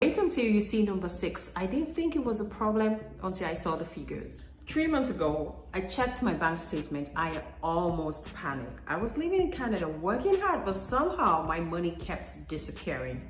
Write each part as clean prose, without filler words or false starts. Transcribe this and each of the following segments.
Wait until you see number 6. I didn't think it was a problem until I saw the figures. 3 months ago, I checked my bank statement. I almost panicked. I was living in Canada, working hard, but somehow my money kept disappearing.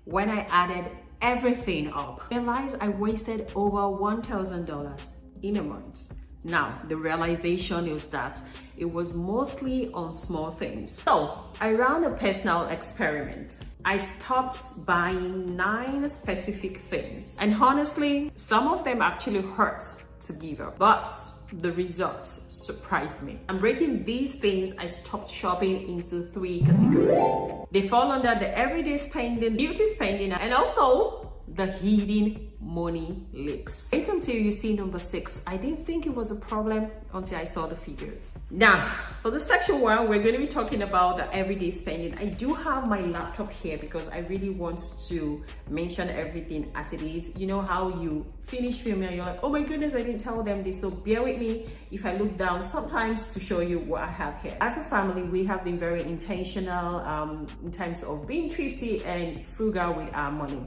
When I added everything up, I realized I wasted over $1,000 in a month. Now, the realization is that it was mostly on small things. So I ran a personal experiment. I stopped buying 9 specific things. And honestly, some of them actually hurt to give up, but the results surprised me. I'm breaking these things I stopped shopping into 3 categories. They fall under the everyday spending, beauty spending, and also the hidden money leaks. Wait until you see number 6. I didn't think it was a problem until I saw the figures. Now, for the section 1, we're going to be talking about the everyday spending. I do have my laptop here because I really want to mention everything as it is. You know how you finish filming and you're like, oh my goodness, I didn't tell them this. So bear with me if I look down sometimes to show you what I have here. As a family, we have been very intentional in terms of being thrifty and frugal with our money.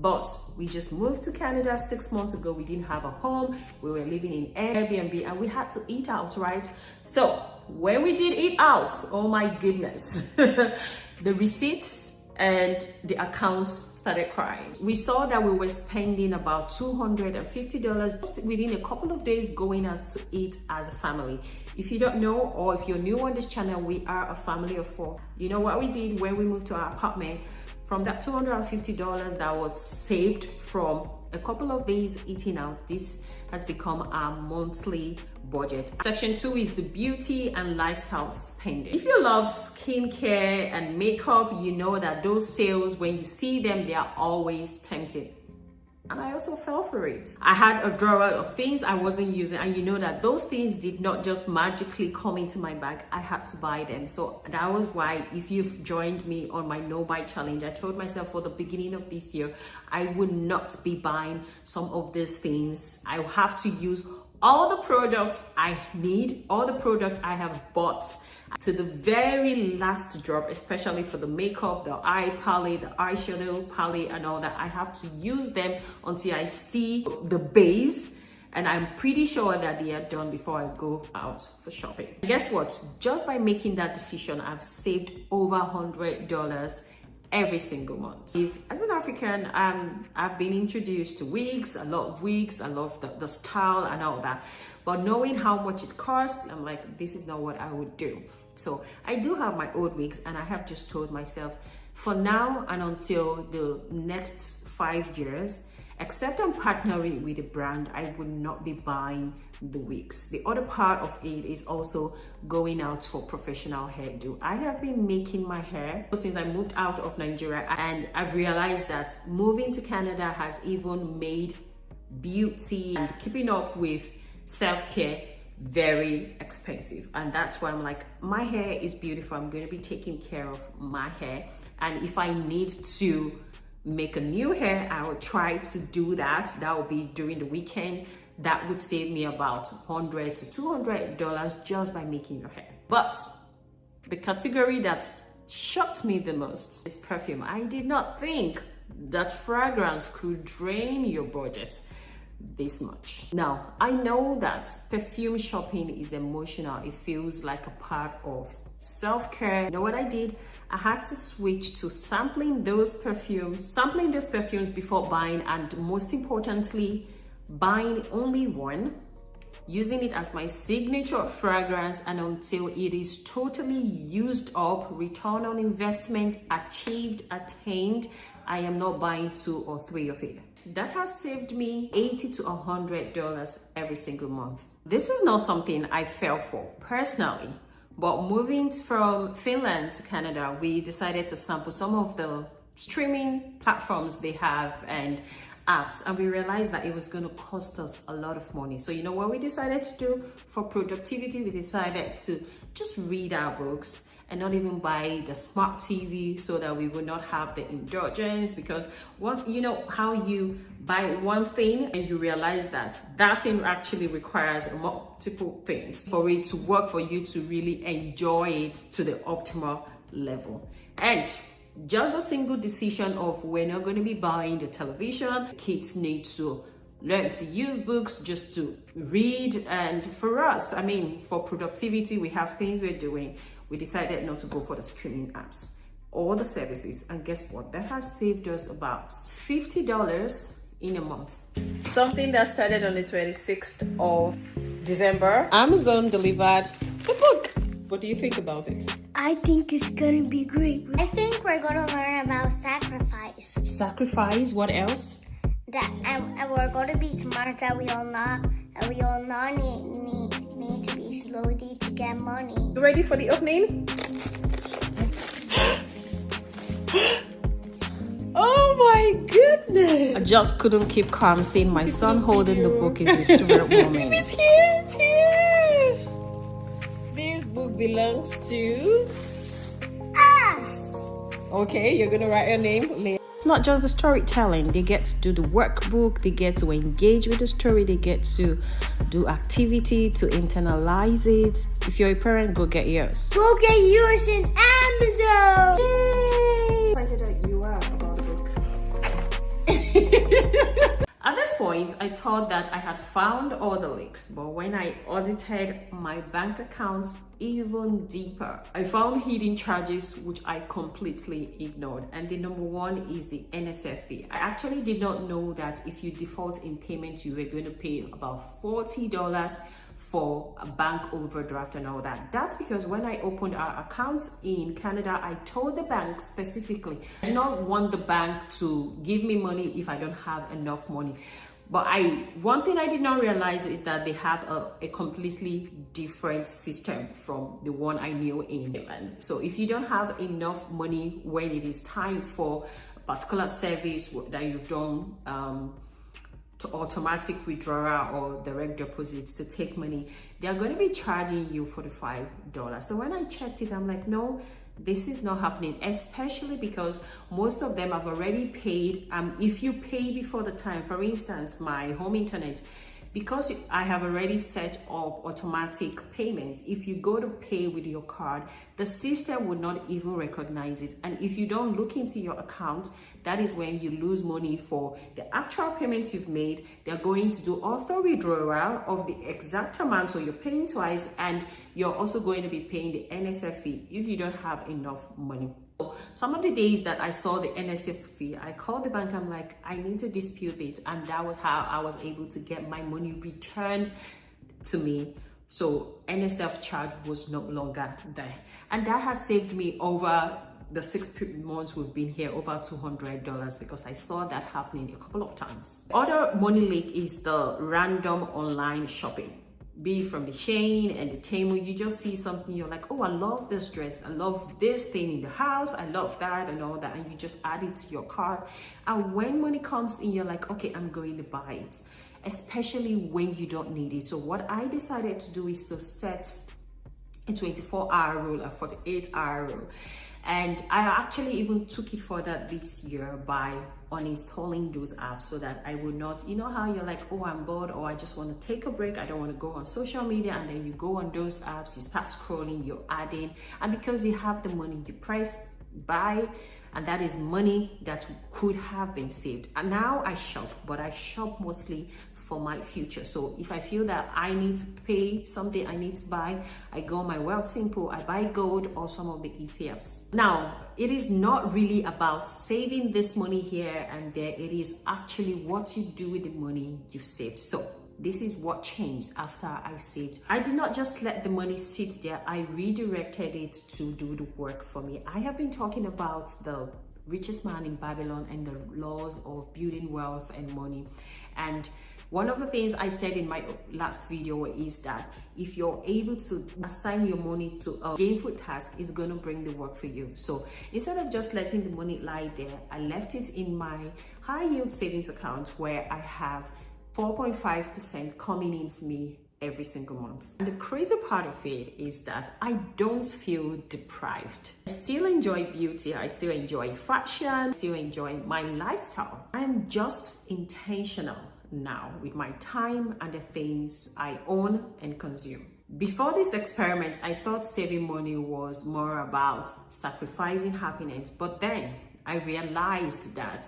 But we just moved to Canada 6 months ago. We didn't have a home. We were living in Airbnb and we had to eat out, right? So when we did eat out, oh my goodness, the receipts and the accounts started crying. We saw that we were spending about $250 just within a couple of days going out to eat as a family. If you don't know, or if you're new on this channel, we are a family of 4. You know what we did when we moved to our apartment? From that $250 that was saved from a couple of days eating out, this has become our monthly budget. Section 2 is the beauty and lifestyle spending. If you love skincare and makeup, you know that those sales, when you see them, they are always tempting. And I also fell for it. I had a drawer of things I wasn't using, and you know that those things did not just magically come into my bag. I had to buy them. So that was why, if you've joined me on my no buy challenge, I told myself for the beginning of this year, I would not be buying some of these things. I have to use all the products I need, all the products I have bought to the very last drop, especially for the makeup, the eye palette, the eyeshadow palette and all that. I have to use them until I see the base, and I'm pretty sure that they are done before I go out for shopping. And guess what? Just by making that decision, I've saved over $100 every single month. As an African, I've been introduced to wigs, a lot of wigs, I love the style and all that. But knowing how much it costs, I'm like, this is not what I would do. So I do have my old wigs, and I have just told myself, for now and until the next 5 years, except I'm partnering with a brand, I would not be buying the wigs. The other part of it is also going out for professional hairdo. I have been making my hair since I moved out of Nigeria, and I've realized that moving to Canada has even made beauty and keeping up with self-care very expensive. And that's why I'm like, my hair is beautiful. I'm going to be taking care of my hair, and if I need to make a new hair, I will try to do that. That will be during the weekend. That would save me about $100 to $200 just by making your hair. But the category that shocked me the most is perfume. I did not think that fragrance could drain your budget this much. Now, I know that perfume shopping is emotional. It feels like a part of self-care. You know what I did? I had to switch to sampling those perfumes before buying, and most importantly, buying only one, using it as my signature fragrance, and until it is totally used up, return on investment attained, I am not buying 2 or 3 of it. That has saved me $80 to $100 every single month. This is not something I fell for personally, but moving from Finland to Canada, we decided to sample some of the streaming platforms they have and apps, and we realized that it was going to cost us a lot of money. So you know what we decided to do for productivity? We decided to just read our books and not even buy the smart TV, so that we would not have the indulgence. Because once you know how you buy one thing and you realize that that thing actually requires multiple things for it to work, for you to really enjoy it to the optimal level. And Just a single decision of we're not going to be buying the television. Kids need to learn to use books just to read. And for us, I mean, for productivity, we have things we're doing. We decided not to go for the streaming apps or the services. And guess what? That has saved us about $50 in a month. Something that started on the 26th of December. Amazon delivered the book. What do you think about it? I think it's gonna be great. I think we're gonna learn about sacrifice. Sacrifice? What else? That and we're gonna be smart. That we all not need to be slowly to get money. You ready for the opening? Oh my goodness! I just couldn't keep calm seeing my son holding the book is his favorite moment. It's here, it's here! This book belongs to us! Okay, you're gonna write your name later. It's not just the storytelling. They get to do the workbook, they get to engage with the story, they get to do activity to internalize it. If you're a parent, go get yours. Go get yours in Amazon! Yay! Excited that you are about the book. At this point, I thought that I had found all the leaks, but when I audited my bank accounts even deeper, I found hidden charges which I completely ignored. And the number one is the NSF fee. I actually did not know that if you default in payment, you were going to pay about $40 for a bank overdraft and all that. That's because when I opened our accounts in Canada, I told the bank specifically, I do not want the bank to give me money if I don't have enough money. But one thing I did not realize is that they have a completely different system from the one I knew in England. So if you don't have enough money when it is time for a particular service that you've done, to automatic withdrawal or direct deposits to take money, they are going to be charging you $45. So when I checked it, I'm like, no, this is not happening, especially because most of them have already paid. If you pay before the time, for instance, my home internet, because I have already set up automatic payments, if you go to pay with your card, the system would not even recognize it. And if you don't look into your account, that is when you lose money for the actual payments you've made. They're going to do auto withdrawal of the exact amount, so you're paying twice, and you're also going to be paying the NSF fee if you don't have enough money. Some of the days that I saw the NSF fee, I called the bank. I'm like, I need to dispute it. And that was how I was able to get my money returned to me. So NSF charge was no longer there. And that has saved me over the 6 months we've been here over $200 because I saw that happening a couple of times. Other money leak is the random online shopping. Be from the Shein and the Temu, you just see something, you're like, oh, I love this dress, I love this thing in the house, I love that and all that, and you just add it to your cart. And when money comes in, you're like, okay, I'm going to buy it, especially when you don't need it. So what I decided to do is to set a 24-hour rule, a 48-hour rule. And I actually even took it further this year by uninstalling those apps so that I would not, you know how you're like, oh, I'm bored, or I just want to take a break, I don't want to go on social media, and then you go on those apps, you start scrolling, you're adding, and because you have the money, you press buy, and that is money that could have been saved. And now I shop, but I shop mostly for my future. So if I feel that I need to pay something, I need to buy, I go on my Wealth Simple, I buy gold or some of the ETFs. Now, it is not really about saving this money here and there. It is actually what you do with the money you've saved. So this is what changed after I saved. I did not just let the money sit there. I redirected it to do the work for me. I have been talking about the richest man in Babylon and the laws of building wealth and money. And one of the things I said in my last video is that if you're able to assign your money to a gainful task, it's going to bring the work for you. So instead of just letting the money lie there, I left it in my high yield savings account where I have 4.5% coming in for me every single month. And the crazy part of it is that I don't feel deprived. I still enjoy beauty, I still enjoy fashion, I still enjoy my lifestyle. I'm just intentional now with my time and the things I own and consume. Before this experiment, I thought saving money was more about sacrificing happiness, but then I realized that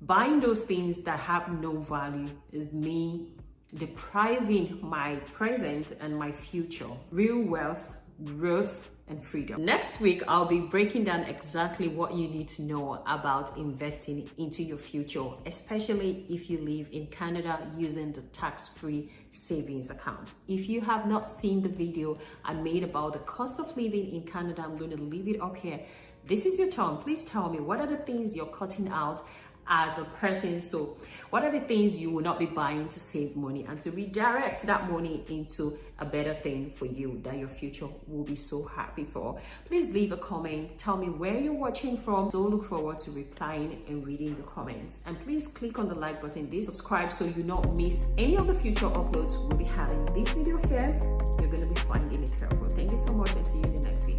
buying those things that have no value is me depriving my present and my future. Real wealth, growth, and freedom. Next week, I'll be breaking down exactly what you need to know about investing into your future, especially if you live in Canada using the tax-free savings account. If you have not seen the video I made about the cost of living in Canada, I'm going to leave it up here. This is your turn. Please tell me, what are the things you're cutting out as a person? So what are the things you will not be buying to save money and to redirect that money into a better thing for you that your future will be so happy for? Please leave a comment. Tell me where you're watching from. So look forward to replying and reading the comments. And please click on the like button, subscribe so you not miss any of the future uploads we'll be having. This video here, you're going to be finding it helpful. Thank you so much and see you in the next video.